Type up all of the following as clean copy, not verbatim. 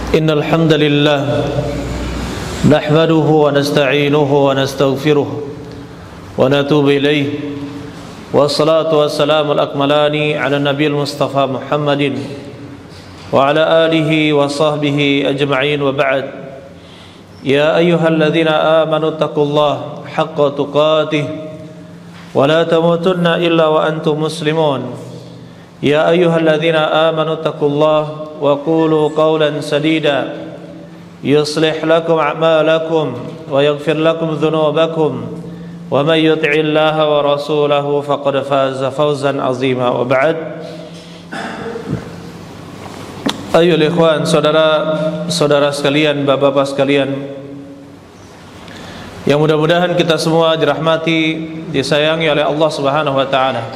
إن الحمد لله نحمده ونستعينه ونستغفره ونتوب إليه والصلاة والسلام الأكملان على النبي المصطفى محمد وعلى آله وصحبه أجمعين وبعد يا أيها الذين آمنوا اتقوا الله حق تقاته ولا تموتن إلا وأنتم مسلمون يا أيها الذين آمنوا اتقوا الله وقولوا قولا سديدا يصلح لكم أعمالكم ويغفر لكم ذنوبكم ومن يطع الله ورسوله فقد فاز فوزا عظيما وبعد Ayoul ikhwan, saudara-saudara sekalian, bapak-bapak sekalian, yang mudah-mudahan kita semua dirahmati, disayangi oleh Allah Subhanahu wa taala.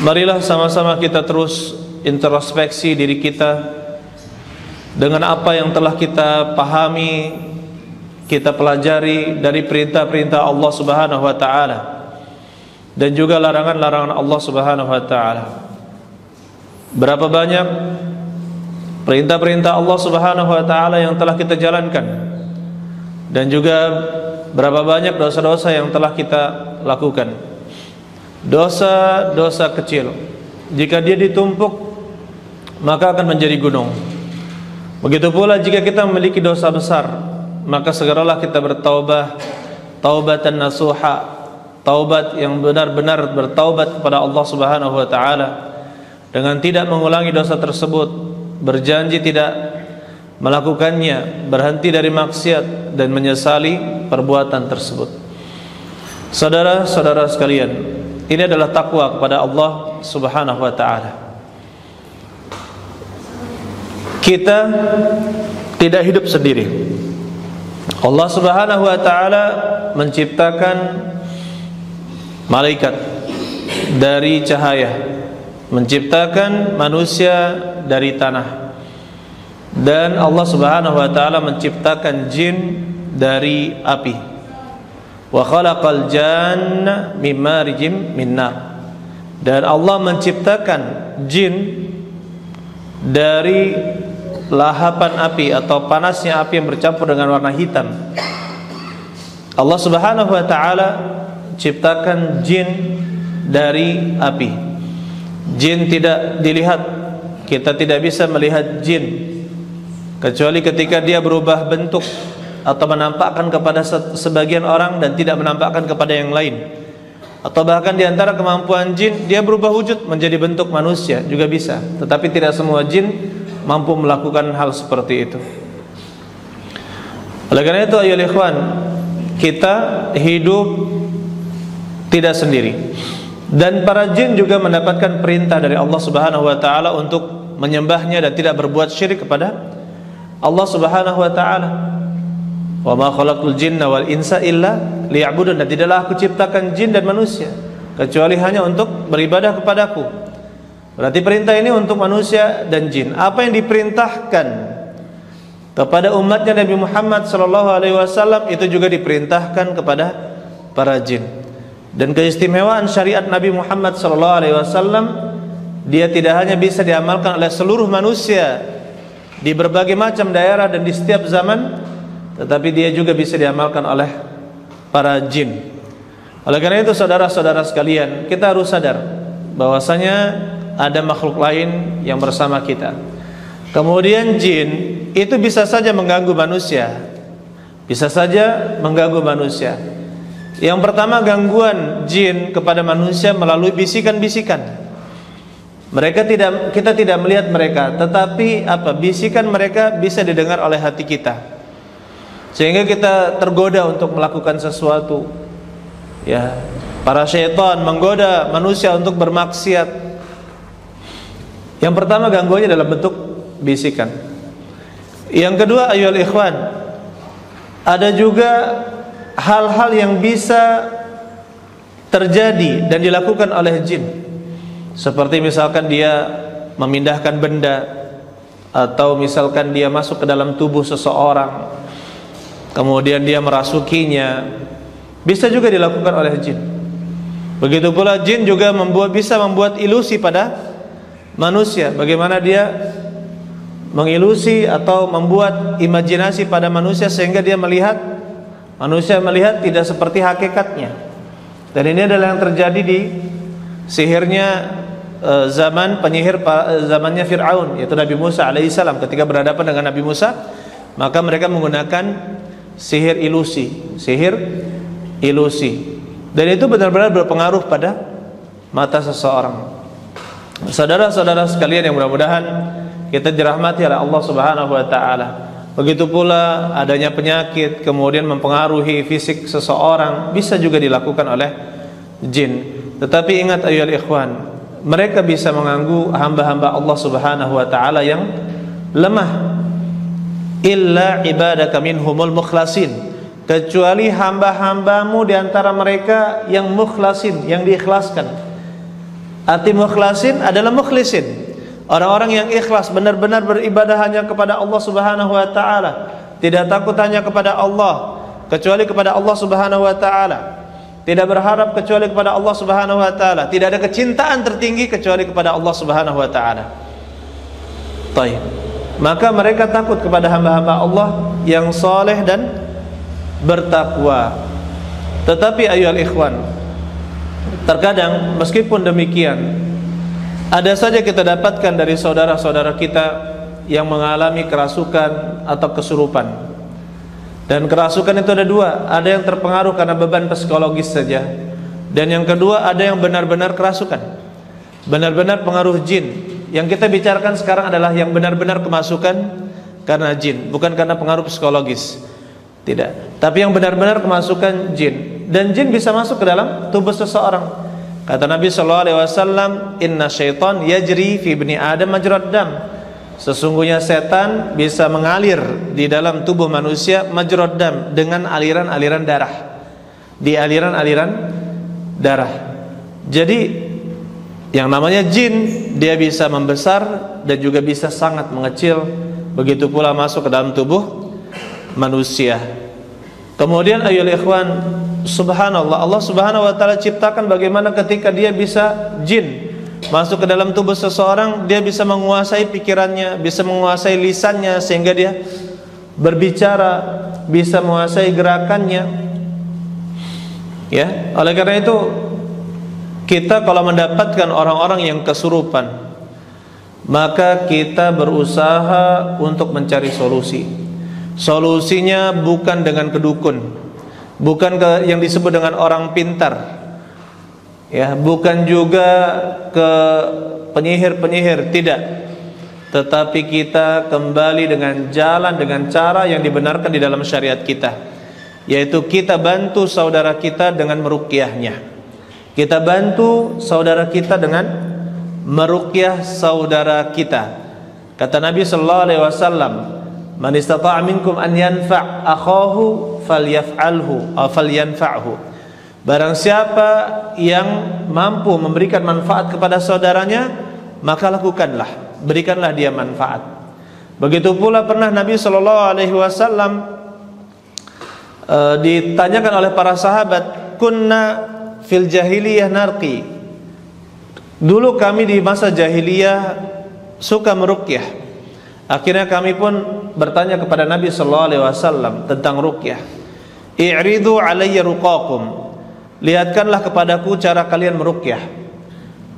Marilah sama-sama kita terus introspeksi diri kita dengan apa yang telah kita pahami, kita pelajari dari perintah-perintah Allah Subhanahu wa taala dan juga larangan-larangan Allah Subhanahu wa taala. Berapa banyak perintah-perintah Allah Subhanahu wa taala yang telah kita jalankan, dan juga berapa banyak dosa-dosa yang telah kita lakukan. Dosa-dosa kecil, jika dia ditumpuk maka akan menjadi gunung. Begitu pula jika kita memiliki dosa besar, maka segeralah kita bertaubat, taubatan nasuha, taubat yang benar-benar bertaubat kepada Allah Subhanahu wa taala dengan tidak mengulangi dosa tersebut, berjanji tidak melakukannya, berhenti dari maksiat dan menyesali perbuatan tersebut. Saudara-saudara sekalian, ini adalah takwa kepada Allah Subhanahu wa taala. Kita tidak hidup sendiri. Allah Subhanahu wa taala menciptakan malaikat dari cahaya, menciptakan manusia dari tanah, dan Allah Subhanahu wa taala menciptakan jin dari api. Wa khalaqal janna min marijim min nar. Dan Allah menciptakan jin dari lahapan api atau panasnya api yang bercampur dengan warna hitam. Allah Subhanahu wa taala ciptakan jin dari api. Jin tidak dilihat, kita tidak bisa melihat jin kecuali ketika dia berubah bentuk atau menampakkan kepada sebagian orang dan tidak menampakkan kepada yang lain, atau bahkan di antara kemampuan jin dia berubah wujud menjadi bentuk manusia juga bisa. Tetapi tidak semua jin mampu melakukan hal seperti itu. Oleh karena itu ayoul ikhwan, kita hidup tidak sendiri. Dan para jin juga mendapatkan perintah dari Allah Subhanahu wa taala untuk menyembahnya dan tidak berbuat syirik kepada Allah Subhanahu wa taala. Wa ma khalaqul jinna wal insa illa liya'budun. Dan tidaklah aku ciptakan jin dan manusia kecuali hanya untuk beribadah kepadaku. Berarti perintah ini untuk manusia dan jin. Apa yang diperintahkan kepada umatnya Nabi Muhammad SAW itu juga diperintahkan kepada para jin. Dan keistimewaan syariat Nabi Muhammad SAW, dia tidak hanya bisa diamalkan oleh seluruh manusia di berbagai macam daerah dan di setiap zaman, tetapi dia juga bisa diamalkan oleh para jin. Oleh karena itu saudara-saudara sekalian, kita harus sadar bahwasanya ada makhluk lain yang bersama kita. Kemudian jin itu bisa saja mengganggu manusia, bisa saja mengganggu manusia. Yang pertama, gangguan jin kepada manusia melalui bisikan-bisikan. Kita tidak melihat mereka, tetapi bisikan mereka bisa didengar oleh hati kita, sehingga kita tergoda untuk melakukan sesuatu. Ya, para syaitan menggoda manusia untuk bermaksiat. Yang pertama, gangguannya dalam bentuk bisikan. Yang kedua, ayoul ikhwan, ada juga hal-hal yang bisa terjadi dan dilakukan oleh jin. Seperti misalkan dia memindahkan benda, atau misalkan dia masuk ke dalam tubuh seseorang, kemudian dia merasukinya, bisa juga dilakukan oleh jin. Begitu pula jin juga bisa membuat ilusi pada manusia. Bagaimana dia mengilusi atau membuat imajinasi pada manusia sehingga manusia melihat tidak seperti hakikatnya. Dan ini adalah yang terjadi di sihirnya zamannya Fir'aun, yaitu Nabi Musa alaihissalam. Ketika berhadapan dengan Nabi Musa, maka mereka menggunakan sihir ilusi, dan itu benar-benar berpengaruh pada mata seseorang. Saudara-saudara sekalian yang mudah-mudahan kita dirahmati oleh Allah Subhanahu wa taala. Begitu pula adanya penyakit kemudian mempengaruhi fisik seseorang bisa juga dilakukan oleh jin. Tetapi ingat ayyuhal ikhwan, mereka bisa mengganggu hamba-hamba Allah Subhanahu wa taala yang lemah. Illa ibadaka minhumul mukhlasin, kecuali hamba-hambamu di antara mereka yang mukhlasin, yang diikhlaskan. Arti mukhlasin adalah mukhlisin, orang-orang yang ikhlas, benar-benar beribadah hanya kepada Allah Subhanahu wa taala, tidak takut hanya kepada Allah kecuali kepada Allah Subhanahu wa taala, tidak berharap kecuali kepada Allah Subhanahu wa taala, tidak ada kecintaan tertinggi kecuali kepada Allah Subhanahu wa taala. Baik. Maka mereka takut kepada hamba-hamba Allah yang saleh dan bertakwa. Tetapi ayyuhal ikhwan, terkadang meskipun demikian, ada saja kita dapatkan dari saudara-saudara kita yang mengalami kerasukan atau kesurupan. Dan kerasukan itu ada dua, ada yang terpengaruh karena beban psikologis saja, dan yang kedua ada yang benar-benar kerasukan, benar-benar pengaruh jin. Yang kita bicarakan sekarang adalah yang benar-benar kemasukan karena jin, bukan karena pengaruh psikologis. Tidak, tapi yang benar-benar kemasukan jin. Dan jin bisa masuk ke dalam tubuh seseorang. Kata Nabi sallallahu alaihi wasallam, "Inna syaitan yajri fi ibni Adam majrad dam." Sesungguhnya setan bisa mengalir di dalam tubuh manusia majrad dam, dengan aliran-aliran darah. Di aliran-aliran darah. Jadi yang namanya jin, dia bisa membesar dan juga bisa sangat mengecil. Begitu pula masuk ke dalam tubuh manusia. Kemudian ayyuhal ikhwan, subhanallah, Allah Subhanahu wa taala ciptakan bagaimana ketika dia bisa jin masuk ke dalam tubuh seseorang, dia bisa menguasai pikirannya, bisa menguasai lisannya sehingga dia berbicara, bisa menguasai gerakannya. Ya, oleh karena itu kita kalau mendapatkan orang-orang yang kesurupan, maka kita berusaha untuk mencari solusi. Solusinya bukan dengan kedukun, bukan yang disebut dengan orang pintar, ya, bukan juga ke penyihir-penyihir, tidak. Tetapi kita kembali dengan jalan, dengan cara yang dibenarkan di dalam syariat kita, yaitu kita bantu saudara kita dengan meruqyahnya. Kita bantu saudara kita dengan meruqyah saudara kita. Kata Nabi sallallahu alaihi wasallam, "Man istata'a minkum an yanfa' akhahu falyaf'alhu aw falyanfa'hu." Barang siapa yang mampu memberikan manfaat kepada saudaranya, maka lakukanlah, berikanlah dia manfaat. Begitu pula pernah Nabi sallallahu alaihi wasallam ditanyakan oleh para sahabat, "Kunna fil jahiliyah narqi." Dulu kami di masa jahiliyah suka meruqyah. Akhirnya kami pun bertanya kepada Nabi sallallahu alaihi wasallam tentang ruqyah. "I'ridu alayya ruqakum." Lihatkanlah kepadaku cara kalian meruqyah.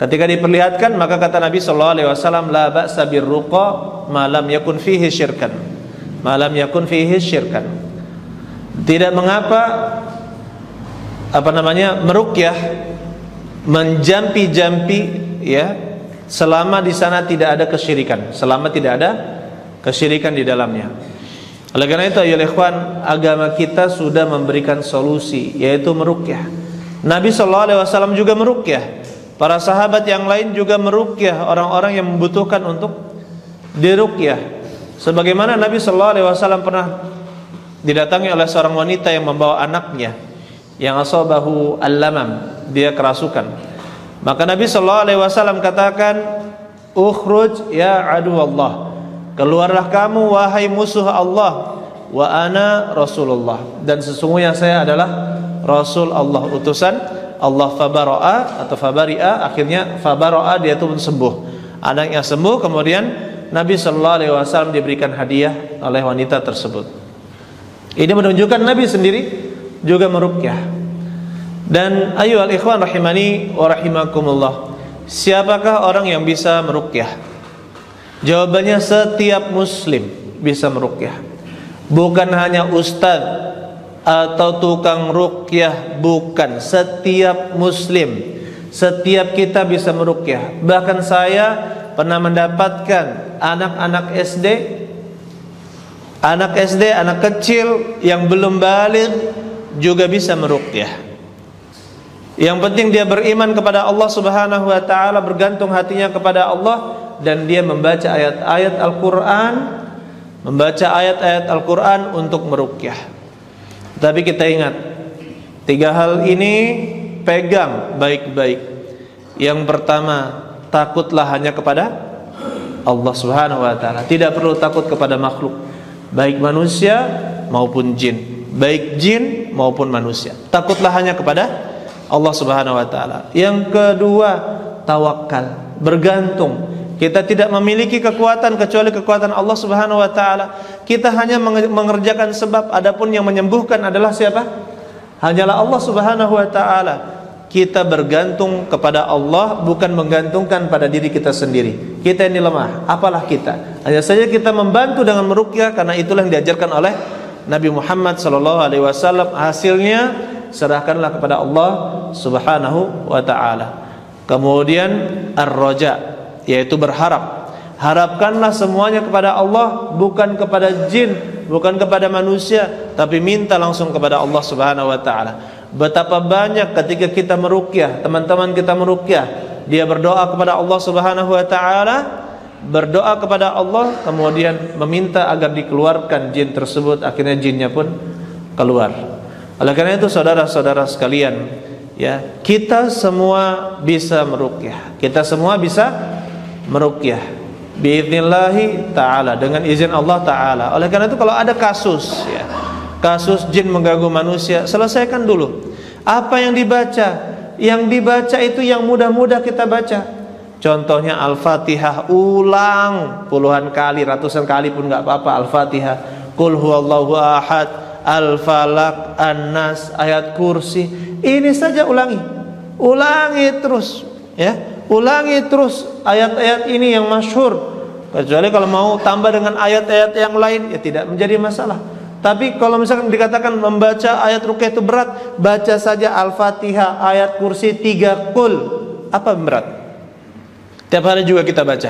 Ketika diperlihatkan, maka kata Nabi sallallahu alaihi wasallam, "La ba'sa birruqa ma lam yakun fihi syirkan." Ma lam yakun fihi syirkan. Tidak mengapa meruqyah, menjampi-jampi, ya, selama di sana tidak ada kesyirikan, selama tidak ada kesyirikan di dalamnya. Oleh karena itu ya ikhwan, agama kita sudah memberikan solusi, yaitu meruqyah. Nabi sallallahu alaihi wasallam juga meruqyah. Para sahabat yang lain juga meruqyah orang-orang yang membutuhkan untuk diruqyah. Sebagaimana Nabi sallallahu alaihi wasallam pernah didatangi oleh seorang wanita yang membawa anaknya yang asabahu al-lamam, dia kerasukan. Maka Nabi sallallahu alaihi wasallam katakan, "Ukhruj ya adu Allah." Keluarlah kamu wahai musuh Allah, wa ana Rasulullah, dan sesungguhnya saya adalah Rasul Allah, utusan Allah. Fabara'a atau fabari'a, akhirnya fabara'a, dia itu sembuh. Anaknya sembuh, kemudian Nabi sallallahu alaihi wasallam diberikan hadiah oleh wanita tersebut. Ini menunjukkan Nabi sendiri juga meruqyah. Dan ayyuhal ikhwan rahimani wa rahimakumullah, siapakah orang yang bisa meruqyah? Jawabannya setiap muslim bisa meruqyah. Bukan hanya ustaz atau tukang ruqyah, bukan, setiap muslim, setiap kita bisa meruqyah. Bahkan saya pernah mendapatkan anak SD, anak kecil yang belum baligh juga bisa meruqyah. Yang penting dia beriman kepada Allah Subhanahu wa taala, bergantung hatinya kepada Allah, dan dia membaca ayat-ayat Al-Qur'an untuk meruqyah. Tapi kita ingat, 3 hal ini pegang baik-baik. Yang pertama, takutlah hanya kepada Allah Subhanahu wa taala. Tidak perlu takut kepada makhluk, baik manusia maupun jin, baik jin maupun manusia. Takutlah hanya kepada Allah Subhanahu wa taala. Yang kedua, tawakal, bergantung. Kita tidak memiliki kekuatan kecuali kekuatan Allah Subhanahu wa taala. Kita hanya mengerjakan sebab, adapun yang menyembuhkan adalah siapa? Hanyalah Allah Subhanahu wa taala. Kita bergantung kepada Allah, bukan menggantungkan pada diri kita sendiri. Kita ini lemah, apalah kita? Hanya saja kita membantu dengan meruqyah, karena itulah yang diajarkan oleh Nabi Muhammad sallallahu alaihi wasallam. Hasilnya serahkanlah kepada Allah Subhanahu wa taala. Kemudian ar-raja, yaitu berharap. Harapkanlah semuanya kepada Allah, bukan kepada jin, bukan kepada manusia, tapi minta langsung kepada Allah Subhanahu wa taala. Betapa banyak ketika kita meruqyah, teman-teman kita meruqyah, dia berdoa kepada Allah Subhanahu wa taala, berdoa kepada Allah, kemudian meminta agar dikeluarkan jin tersebut, akhirnya jinnya pun keluar. Oleh karena itu saudara-saudara sekalian, ya, kita semua bisa meruqyah. Kita semua bisa meruqyah biidznillahi ta'ala, dengan izin Allah ta'ala. Oleh karena itu kalau ada kasus, ya, kasus jin mengganggu manusia, selesaikan dulu. Apa yang dibaca? Yang dibaca itu yang mudah-mudah kita baca. Contohnya Al-Fatihah, ulang puluhan kali, ratusan kali pun gak apa-apa. Al-Fatihah, Qul huwallahu ahad, Al-Falaq, An-Nas, ayat kursi. Ini saja ulangi terus, ya. Ulangi terus ayat-ayat ini yang masyhur. Kecuali kalau mau tambah dengan ayat-ayat yang lain, ya tidak menjadi masalah. Tapi kalau misalkan dikatakan membaca ayat ruqyah itu berat, baca saja Al-Fatihah, ayat kursi, 3 Qul. Apa berat? Tiap hari juga kita baca,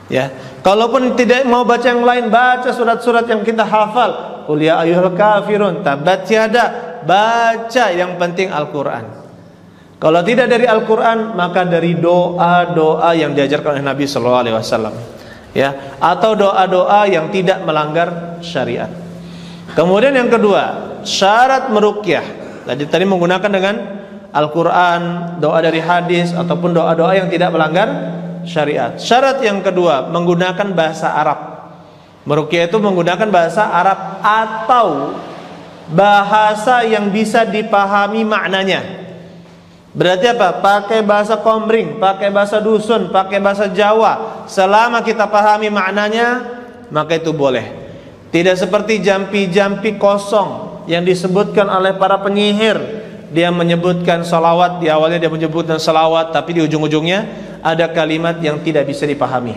ya. Kalaupun tidak mau baca yang lain, baca surat-surat yang kita hafal. Qul ya ayyuhal kafirun, tabat yada. Baca, yang penting Al-Qur'an. Kalau tidak dari Al-Quran, maka dari doa-doa yang diajarkan oleh Nabi Sallallahu Alaihi Wasallam, ya, atau doa-doa yang tidak melanggar syariat. Kemudian yang kedua, syarat meruqyah. Tadi menggunakan dengan Al-Quran, doa dari hadis, ataupun doa-doa yang tidak melanggar syariat. Syarat yang kedua, menggunakan bahasa Arab. Meruqyah itu menggunakan bahasa Arab atau bahasa yang bisa dipahami maknanya. Berarti apa? Pakai bahasa Komering, pakai bahasa dusun, pakai bahasa Jawa, selama kita pahami maknanya, maka itu boleh. Tidak seperti jampi-jampi kosong yang disebutkan oleh para penyihir. Dia menyebutkan salawat, di awalnya dia menyebutkan salawat, tapi di ujung-ujungnya ada kalimat yang tidak bisa dipahami,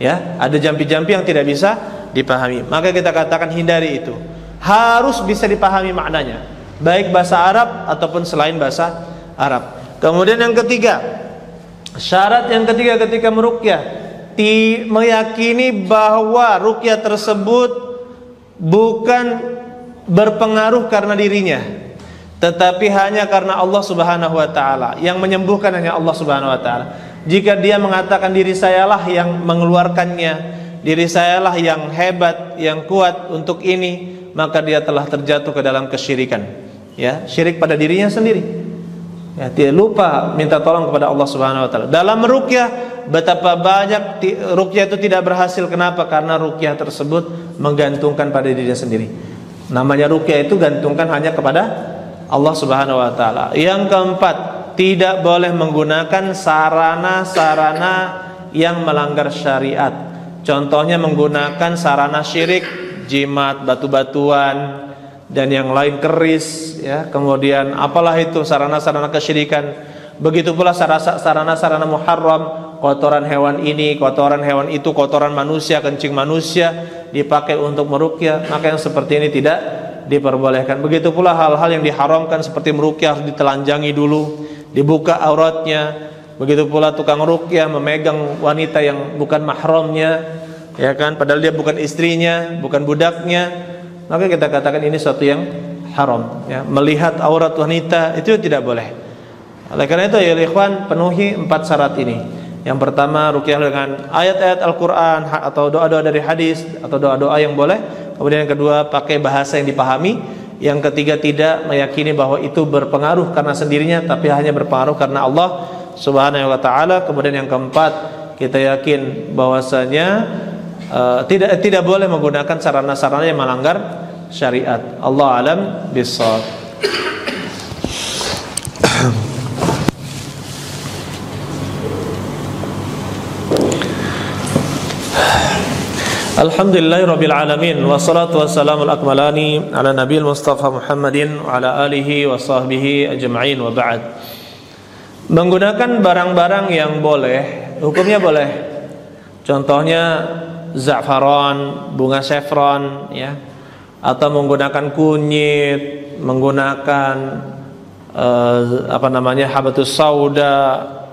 ya, ada jampi-jampi yang tidak bisa dipahami. Maka kita katakan hindari itu. Harus bisa dipahami maknanya, baik bahasa Arab ataupun selain bahasa Arab. Kemudian yang ketiga, syarat yang ketiga ketika meruqyah, meyakini bahwa ruqyah tersebut bukan berpengaruh karena dirinya, tetapi hanya karena Allah Subhanahu wa taala. Yang menyembuhkan hanya Allah Subhanahu wa taala. Jika dia mengatakan diri sayalah yang mengeluarkannya, diri sayalah yang hebat, yang kuat untuk ini, maka dia telah terjatuh ke dalam kesyirikan, ya, syirik pada dirinya sendiri. Ya, dia lupa minta tolong kepada Allah Subhanahu wa taala. Dalam meruqyah, betapa banyak ruqyah itu tidak berhasil. Kenapa? Karena ruqyah tersebut menggantungkan pada dirinya sendiri. Namanya ruqyah itu gantungkan hanya kepada Allah Subhanahu wa taala. Yang keempat, tidak boleh menggunakan sarana-sarana yang melanggar syariat. Contohnya menggunakan sarana syirik, jimat, batu-batuan dan yang lain, keris, ya. Kemudian apalah itu sarana-sarana kesyirikan. Begitu pula sarana-sarana muharram, kotoran hewan ini, kotoran hewan itu, kotoran manusia, kencing manusia dipakai untuk meruqyah, maka yang seperti ini tidak diperbolehkan. Begitu pula hal-hal yang diharamkan seperti meruqyah harus ditelanjangi dulu, dibuka auratnya. Begitu pula tukang ruqyah memegang wanita yang bukan mahramnya, ya kan, padahal dia bukan istrinya, bukan budaknya, maka kita katakan ini suatu yang haram, ya. Melihat aurat wanita itu tidak boleh. Oleh karena itu ya ikhwan, penuhi 4 syarat ini. Yang pertama, ruqyah dengan ayat-ayat Al-Qur'an atau doa-doa dari hadis atau doa-doa yang boleh. Kemudian yang kedua, pakai bahasa yang dipahami. Yang ketiga, tidak meyakini bahwa itu berpengaruh karena sendirinya, tapi hanya berpengaruh karena Allah Subhanahu wa ta'ala. Kemudian yang keempat, kita yakin bahwasanya tidak boleh menggunakan sarana-sarana yang melanggar syariat. Allah alam bissawab. Alhamdulillahirabbil alamin, wassalatu wassalamul akmalani ala nabiyil mustafa Muhammadin wa ala alihi wa sahbihi ajma'in, wa ba'd. Menggunakan barang-barang yang boleh, hukumnya boleh. Contohnya za'faran, bunga saffron, ya, atau menggunakan kunyit, menggunakan habatus sauda,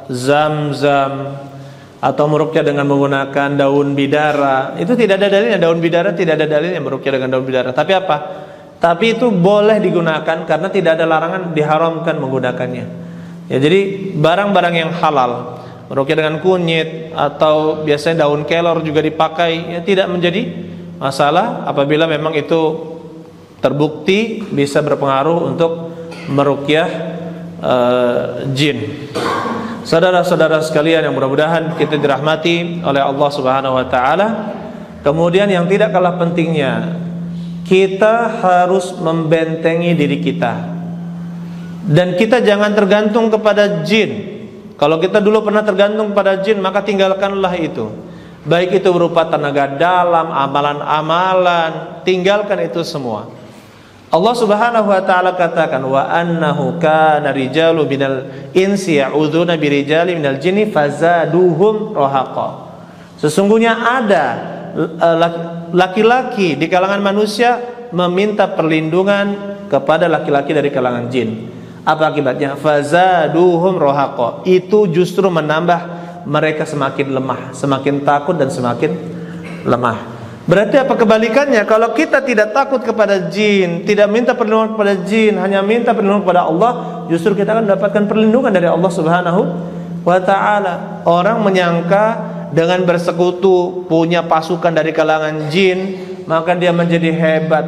zamzam, atau meruqyah dengan menggunakan daun bidara. Itu tidak ada dalilnya. Daun bidara tidak ada dalilnya meruqyah dengan daun bidara. Tapi apa? Tapi itu boleh digunakan karena tidak ada larangan diharamkan menggunakannya. Ya, jadi barang-barang yang halal, meruqyah dengan kunyit atau biasanya daun kelor juga dipakai, ya tidak menjadi masalah apabila memang itu terbukti bisa berpengaruh untuk meruqyah jin. Saudara-saudara sekalian yang mudah-mudahan kita dirahmati oleh Allah Subhanahu wa taala. Kemudian yang tidak kalah pentingnya, kita harus membentengi diri kita. Dan kita jangan tergantung kepada jin. Kalau kita dulu pernah tergantung kepada jin, maka tinggalkanlah itu. Baik itu berupa tenaga dalam, amalan-amalan, tinggalkan itu semua. Allah Subhanahu wa taala katakan, wa annahu kana rijalu minal insi ya'udzuna birijali minal jinni fazaduhum rahaqa. Sesungguhnya ada laki-laki di kalangan manusia meminta perlindungan kepada laki-laki dari kalangan jin. Apa akibatnya? Fazaduhum rahaqa. Itu justru menambah mereka semakin lemah, semakin takut dan semakin lemah. Berarti apa kebalikannya? Kalau kita tidak takut kepada jin, tidak minta perlindungan kepada jin, hanya minta perlindungan kepada Allah, justru kita akan mendapatkan perlindungan dari Allah Subhanahu wa taala. Orang menyangka dengan bersekutu punya pasukan dari kalangan jin, maka dia menjadi hebat.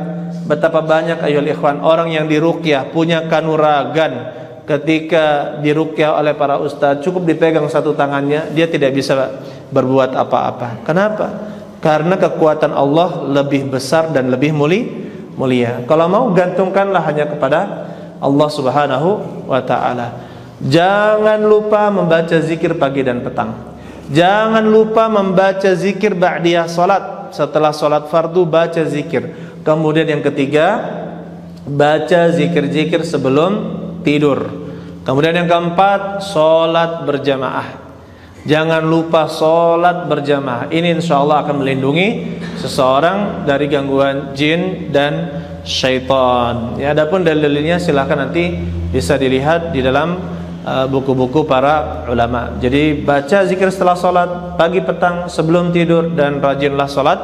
Betapa banyak ayyuhal ikhwan orang yang diruqyah punya kanuragan, ketika diruqyah oleh para ustadz cukup dipegang satu tangannya, dia tidak bisa berbuat apa-apa. Kenapa? Karena kekuatan Allah lebih besar dan lebih mulia. Kalau mau, gantungkanlah hanya kepada Allah Subhanahu wa ta'ala. Jangan lupa membaca zikir pagi dan petang. Jangan lupa membaca zikir ba'diyah salat. Setelah salat fardu baca zikir. Kemudian yang ketiga, baca zikir-zikir sebelum tidur. Kemudian yang keempat, salat berjamaah. Jangan lupa sholat berjamaah. Ini insya Allah akan melindungi seseorang dari gangguan jin dan syaitan. Ya, adapun dalil-dalilnya silahkan nanti bisa dilihat di dalam buku-buku para ulama. Jadi baca zikir setelah sholat pagi petang sebelum tidur, dan rajinlah sholat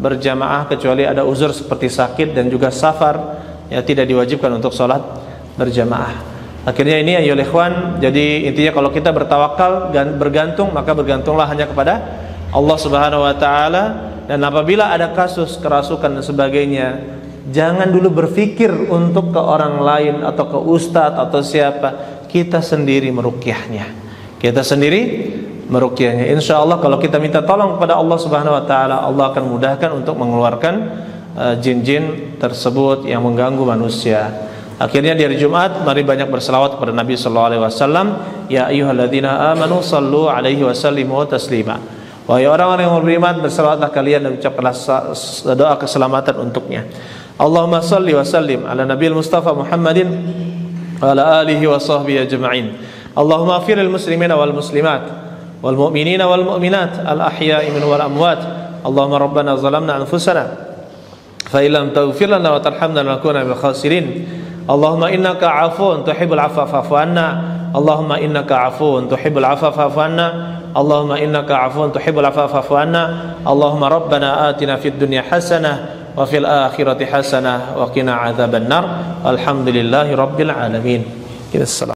berjamaah kecuali ada uzur seperti sakit dan juga safar. Ya, tidak diwajibkan untuk sholat berjamaah. Akhirnya ini ayyuhal ikhwan, jadi intinya kalau kita bertawakal dan bergantung, maka bergantunglah hanya kepada Allah Subhanahu wa taala. Dan apabila ada kasus kerasukan dan sebagainya, jangan dulu berpikir untuk ke orang lain atau ke ustadz atau siapa. Kita sendiri meruqyahnya. Kita sendiri meruqyahnya. Insyaallah kalau kita minta tolong kepada Allah Subhanahu wa taala, Allah akan mudahkan untuk mengeluarkan jin-jin tersebut yang mengganggu manusia. Akhirnya di hari Jumat, mari banyak berselawat kepada Nabi sallallahu alaihi wasallam. Ya ayyuhalladzina amanu sallu alaihi wasallimu taslima. Wahai orang-orang yang beriman, bersalawatlah kalian dan ucapkanlah doa keselamatan untuknya. Allahumma salli wa sallim ala nabiyil Mustafa Muhammadin wa ala alihi wa sahbihi ajma'in. Allahumma ighfir lil muslimina wal muslimat wal mu'minina wal mu'minat al ahya'i minhum wal amwat. Allahumma rabbana zalamna anfusana fa illam taghfir lana wa tarhamna lanakunanna minal khasirin. Allahumma innaka 'afuwun tuhibbul 'afwa fa'fu 'anna. Allahumma innaka 'afuwun tuhibbul 'afwa fa'fu 'anna. Allahumma innaka 'afuwun tuhibbul 'afwa fa'fu 'anna. Allahumma rabbana atina fid dunya hasanah wa fil akhirati hasanah wa qina 'adzabannar. Alhamdulillahi rabbil alamin. Assalam.